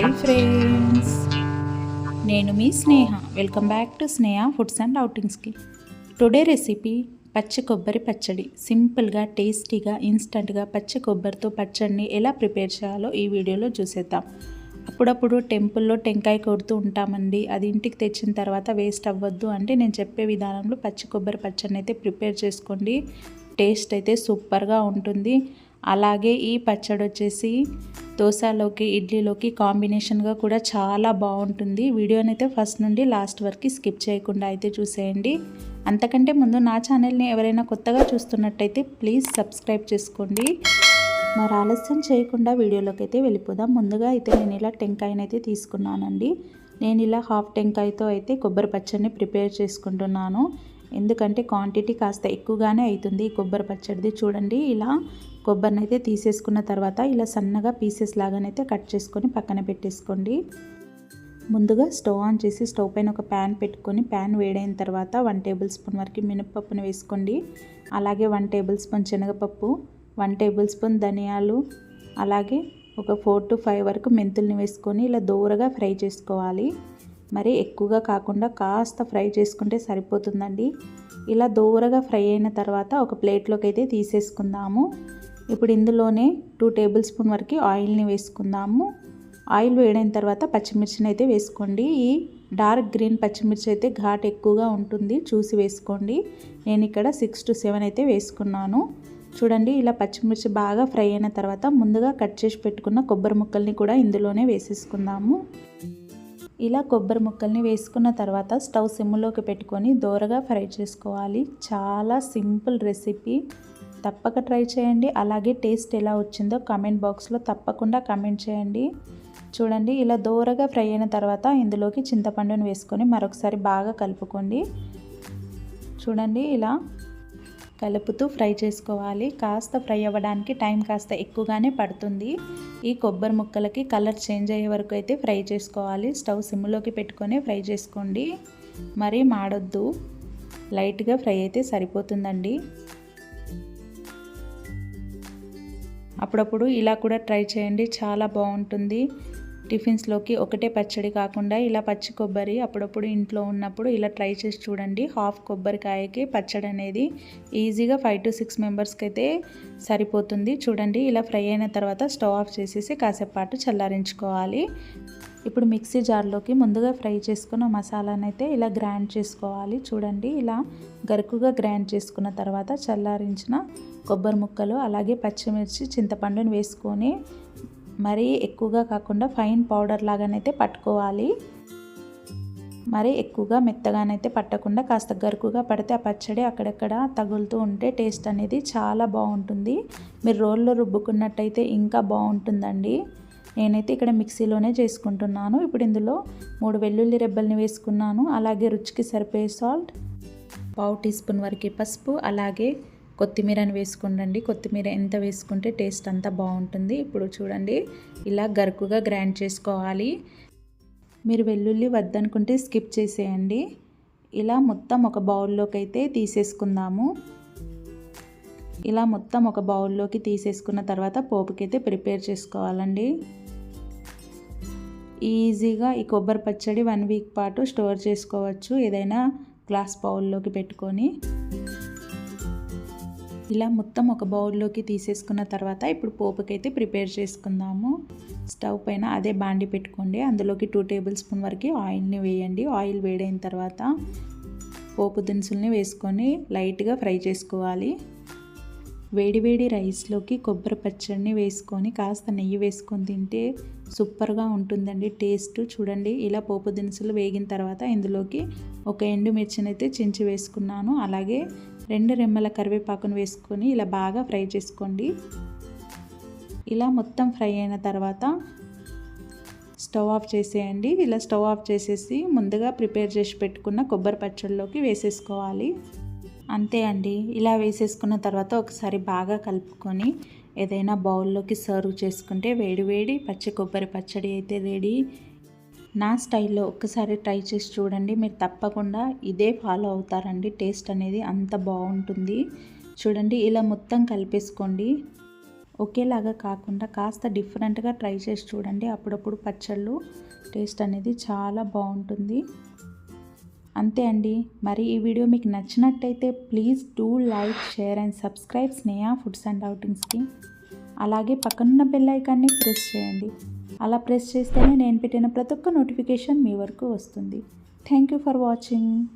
Hi friends, నేను మీ Sneha. Welcome back to Sneha foods and అవుటింగ్స్కి. టుడే రెసిపీ పచ్చి కొబ్బరి పచ్చడి. సింపుల్గా, టేస్టీగా, ఇన్స్టంట్గా పచ్చి కొబ్బరితో పచ్చడిని ఎలా ప్రిపేర్ చేయాలో ఈ వీడియోలో చూసేద్దాం. అప్పుడప్పుడు టెంపుల్లో టెంకాయ కొడుతూ ఉంటామండి. అది ఇంటికి తెచ్చిన తర్వాత వేస్ట్ అవ్వద్దు అంటే నేను చెప్పే విధానంలో పచ్చి కొబ్బరి పచ్చడిని అయితే ప్రిపేర్ చేసుకోండి. టేస్ట్ అయితే సూపర్గా ఉంటుంది. అలాగే ఈ పచ్చడి వచ్చేసి దోశలోకి, ఇడ్లీలోకి కాంబినేషన్గా కూడా చాలా బాగుంటుంది. వీడియోని అయితే ఫస్ట్ నుండి లాస్ట్ వరకు స్కిప్ చేయకుండా అయితే చూసేయండి. అంతకంటే ముందు నా ఛానల్ని ఎవరైనా కొత్తగా చూస్తున్నట్టయితే ప్లీజ్ సబ్స్క్రైబ్ చేసుకోండి. మరి ఆలస్యం చేయకుండా వీడియోలోకి అయితే వెళ్ళిపోదాం. ముందుగా అయితే నేను ఇలా టెంకాయనైతే తీసుకున్నానండి. నేను ఇలా హాఫ్ టెంకాయతో అయితే కొబ్బరి పచ్చడిని ప్రిపేర్ చేసుకుంటున్నాను. ఎందుకంటే క్వాంటిటీ కాస్త ఎక్కువగానే అవుతుంది ఈ కొబ్బరి పచ్చడిది. చూడండి, ఇలా కొబ్బరిని అయితే తీసేసుకున్న తర్వాత ఇలా సన్నగా పీసెస్ లాగానైతే కట్ చేసుకొని పక్కన పెట్టేసుకోండి. ముందుగా స్టవ్ ఆన్ చేసి స్టవ్ పైన ఒక ప్యాన్ పెట్టుకొని ప్యాన్ వేడైన తర్వాత 1 టేబుల్ స్పూన్ వరకు మినపప్పును వేసుకోండి. అలాగే 1 టేబుల్ స్పూన్ శనగపప్పు, 1 టేబుల్ స్పూన్ ధనియాలు, అలాగే ఒక 4 to 5 వరకు మెంతుల్ని వేసుకొని ఇలా దూరగా ఫ్రై చేసుకోవాలి. మరి ఎక్కువగా కాకుండా కాస్త ఫ్రై చేసుకుంటే సరిపోతుందండి. ఇలా దూరగా ఫ్రై అయిన తర్వాత ఒక ప్లేట్లోకి అయితే తీసేసుకుందాము. ఇప్పుడు ఇందులోనే 2 టేబుల్ స్పూన్ వరకు ఆయిల్ని వేసుకుందాము. ఆయిల్ వేడైన తర్వాత పచ్చిమిర్చిని అయితే వేసుకోండి. ఈ డార్క్ గ్రీన్ పచ్చిమిర్చి అయితే ఘాట్ ఎక్కువగా ఉంటుంది, చూసి వేసుకోండి. నేను ఇక్కడ 6 to 7 అయితే వేసుకున్నాను. చూడండి, ఇలా పచ్చిమిర్చి బాగా ఫ్రై అయిన తర్వాత ముందుగా కట్ చేసి పెట్టుకున్న కొబ్బరి ముక్కల్ని కూడా ఇందులోనే వేసేసుకుందాము. ఇలా కొబ్బరి ముక్కల్ని వేసుకున్న తర్వాత స్టవ్ సిమ్లోకి పెట్టుకొని దోరగా ఫ్రై చేసుకోవాలి. చాలా సింపుల్ రెసిపీ, తప్పక ట్రై చేయండి. అలాగే టేస్ట్ ఎలా వచ్చిందో కామెంట్ బాక్స్లో తప్పకుండా కామెంట్ చేయండి. చూడండి, ఇలా దోరగా ఫ్రై అయిన తర్వాత ఇందులోకి చింతపండును వేసుకొని మరొకసారి బాగా కలుపుకోండి. చూడండి, ఇలా కలుపుతూ ఫ్రై చేసుకోవాలి. కాస్త ఫ్రై అవ్వడానికి టైం కాస్త ఎక్కువగానే పడుతుంది. ఈ కొబ్బరి ముక్కలకి కలర్ చేంజ్ అయ్యే వరకు అయితే ఫ్రై చేసుకోవాలి. స్టవ్ సిమ్లోకి పెట్టుకొని ఫ్రై చేసుకోండి, మరీ మాడొద్దు. లైట్గా ఫ్రై అయితే సరిపోతుందండి. అప్పుడప్పుడు ఇలా కూడా ట్రై చేయండి, చాలా బాగుంటుంది. టిఫిన్స్లోకి ఒకటే పచ్చడి కాకుండా ఇలా పచ్చి కొబ్బరి అప్పుడప్పుడు ఇంట్లో ఉన్నప్పుడు ఇలా ట్రై చేసి చూడండి. హాఫ్ కొబ్బరికాయకి పచ్చడి అనేది ఈజీగా 5 to 6 మెంబర్స్కి అయితే సరిపోతుంది. చూడండి, ఇలా ఫ్రై అయిన తర్వాత స్టవ్ ఆఫ్ చేసేసి కాసేపు పాటు చల్లారించుకోవాలి. ఇప్పుడు మిక్సీ జార్లోకి ముందుగా ఫ్రై చేసుకున్న మసాలాను అయితే ఇలా గ్రైండ్ చేసుకోవాలి. చూడండి, ఇలా గరుకుగా గ్రైండ్ చేసుకున్న తర్వాత చల్లారించిన కొబ్బరి ముక్కలు, అలాగే పచ్చిమిర్చి, చింతపండుని వేసుకొని మరీ ఎక్కువగా కాకుండా ఫైన్ పౌడర్ లాగానైతే పట్టుకోవాలి. మరి ఎక్కువగా మెత్తగానైతే పట్టకుండా కాస్త గరుకుగా పడితే ఆ పచ్చడి అక్కడక్కడ తగులుతూ ఉంటే టేస్ట్ అనేది చాలా బాగుంటుంది. మీరు రోల్లో రుబ్బుకున్నట్టయితే ఇంకా బాగుంటుందండి. నేనైతే ఇక్కడ మిక్సీలోనే చేసుకుంటున్నాను. ఇప్పుడు ఇందులో 3 వెల్లుల్లి రెబ్బల్ని వేసుకున్నాను. అలాగే రుచికి సరిపోయే సాల్ట్, 1/2 టీ స్పూన్ వరకు పసుపు, అలాగే కొత్తిమీరని వేసుకోండి. కొత్తిమీర ఎంత వేసుకుంటే టేస్ట్ అంతా బాగుంటుంది. ఇప్పుడు చూడండి, ఇలా గరుకుగా గ్రైండ్ చేసుకోవాలి. మీరు వెల్లుల్లి వద్దనుకుంటే స్కిప్ చేసేయండి. ఇలా మొత్తం ఒక బౌల్లోకి అయితే తీసేసుకుందాము. ఇలా మొత్తం ఒక బౌల్లోకి తీసేసుకున్న తర్వాత పోపుకైతే ప్రిపేర్ చేసుకోవాలండి. ఈజీగా ఈ కొబ్బరి పచ్చడి 1 వీక్ పాటు స్టోర్ చేసుకోవచ్చు, ఏదైనా గ్లాస్ బౌల్లోకి పెట్టుకొని. ఇలా మొత్తం ఒక బౌల్లోకి తీసేసుకున్న తర్వాత ఇప్పుడు పోపుకైతే ప్రిపేర్ చేసుకుందాము. స్టవ్ పైన అదే బాండి పెట్టుకోండి. అందులోకి 2 టేబుల్ స్పూన్ వరకు ఆయిల్ని వేయండి. ఆయిల్ వేడైన తర్వాత పోపు దినుసుల్ని వేసుకొని లైట్గా ఫ్రై చేసుకోవాలి. వేడివేడి రైస్లోకి కొబ్బరి పచ్చడిని వేసుకొని కాస్త నెయ్యి వేసుకొని తింటే సూపర్గా ఉంటుందండి టేస్ట్. చూడండి, ఇలా పోపు దినుసులు వేగిన తర్వాత ఇందులోకి ఒక ఎండుమిర్చిని అయితే చించి వేసుకున్నాను. అలాగే 2 రెమ్మల కరివేపాకును వేసుకొని ఇలా బాగా ఫ్రై చేసుకోండి. ఇలా మొత్తం ఫ్రై అయిన తర్వాత స్టవ్ ఆఫ్ చేసేయండి. ఇలా స్టవ్ ఆఫ్ చేసేసి ముందుగా ప్రిపేర్ చేసి పెట్టుకున్న కొబ్బరి పచ్చడిలోకి వేసేసుకోవాలి. అంతే అండి, ఇలా వేసేసుకున్న తర్వాత ఒకసారి బాగా కలుపుకొని ఏదైనా బౌల్లోకి సర్వ్ చేసుకుంటే వేడివేడి పచ్చి కొబ్బరి పచ్చడి అయితే రెడీ. నా స్టైల్లో ఒక్కసారి ట్రై చేసి చూడండి, మీరు తప్పకుండా ఇదే ఫాలో అవుతారండి. టేస్ట్ అనేది అంత బాగుంటుంది. చూడండి, ఇలా మొత్తం కలిపేసుకోండి. ఒకేలాగా కాకుండా కాస్త డిఫరెంట్గా ట్రై చేసి చూడండి. అప్పుడప్పుడు పచ్చళ్ళు టేస్ట్ అనేది చాలా బాగుంటుంది. అంతే అండి. మరి ఈ వీడియో మీకు నచ్చినట్టయితే please do like, share and subscribe Sneha foods and అవుటింగ్స్కి. అలాగే పక్కనున్న బెల్ ఐకాన్ని ప్రెస్ చేయండి. అలా ప్రెస్ చేస్తేనే నేను పెట్టిన ప్రతి ఒక్క నోటిఫికేషన్ మీ వరకు వస్తుంది. Thank you for watching.